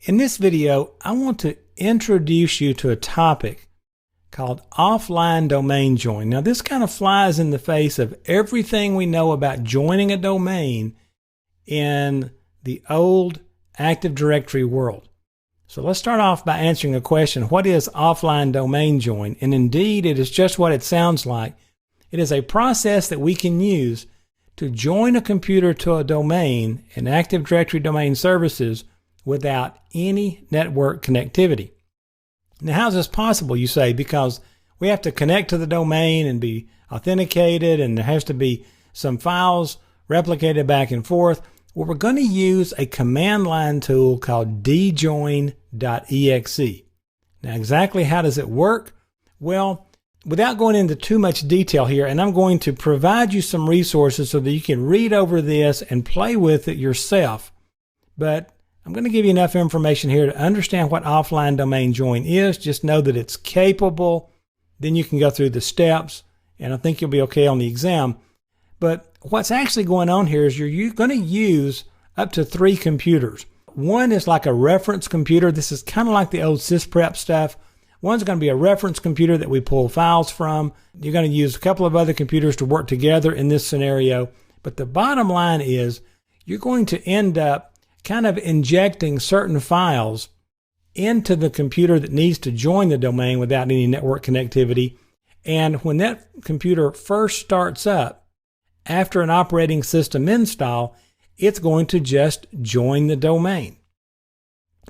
In this video, I want to introduce you to a topic called offline domain join. Now, this kind of flies in the face of everything we know about joining a domain in the old Active Directory world. So let's start off by answering a question. What is offline domain join? And indeed, it is just what it sounds like. It is a process that we can use to join a computer to a domain in Active Directory Domain Services without any network connectivity. Now, how is this possible, you say? Because we have to connect to the domain and be authenticated, and there has to be some files replicated back and forth. Well, we're going to use a command line tool called djoin.exe. Now, exactly how does it work? Well, without going into too much detail here, and I'm going to provide you some resources so that you can read over this and play with it yourself. But I'm going to give you enough information here to understand what offline domain join is. Just know that it's capable. Then you can go through the steps, and I think you'll be okay on the exam. But what's actually going on here is you're going to use up to 3 computers. One is like a reference computer. This is kind of like the old sysprep stuff. One's going to be a reference computer that we pull files from. You're going to use a couple of other computers to work together in this scenario. But the bottom line is you're going to end up kind of injecting certain files into the computer that needs to join the domain without any network connectivity. And when that computer first starts up, after an operating system install, it's going to just join the domain,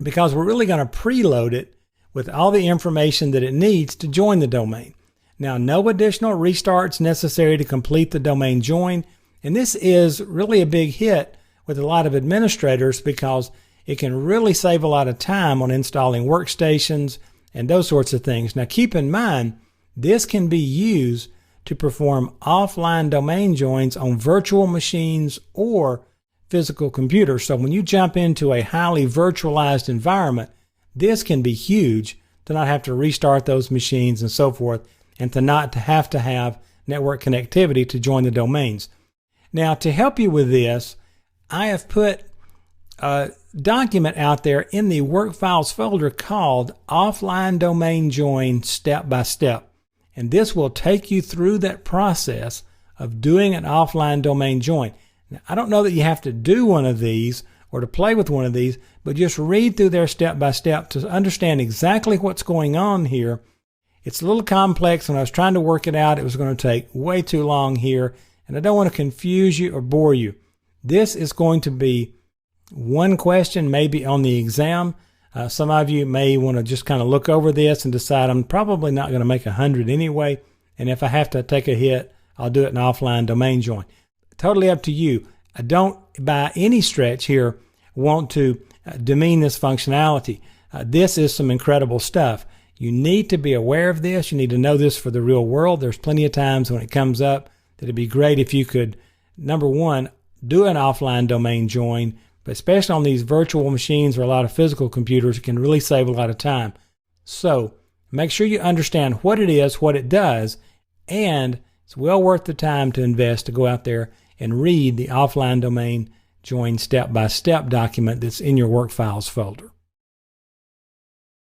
because we're really going to preload it with all the information that it needs to join the domain. Now, no additional restarts necessary to complete the domain join. And this is really a big hit with a lot of administrators, because it can really save a lot of time on installing workstations and those sorts of things. Now, keep in mind, this can be used to perform offline domain joins on virtual machines or physical computers. So when you jump into a highly virtualized environment, this can be huge to not have to restart those machines and so forth, and to not to have network connectivity to join the domains. Now, to help you with this, I have put a document out there in the work files folder called Offline Domain Join Step by Step. And this will take you through that process of doing an offline domain join. Now, I don't know that you have to do one of these or to play with one of these, but just read through there step by step to understand exactly what's going on here. It's a little complex. When I was trying to work it out, it was going to take way too long here, and I don't want to confuse you or bore you. This is going to be one question maybe on the exam. Some of you may want to just kind of look over this and decide I'm probably not going to make 100 anyway, and if I have to take a hit, I'll do it in offline domain join. Totally up to you. I don't by any stretch here want to demean this functionality. This is some incredible stuff. You need to be aware of this. You need to know this for the real world. There's plenty of times when it comes up that it'd be great if you could, number one, do an offline domain join, but especially on these virtual machines or a lot of physical computers, it can really save a lot of time. So make sure you understand what it is, what it does, and it's well worth the time to invest to go out there and read the offline domain join step-by-step document that's in your work files folder.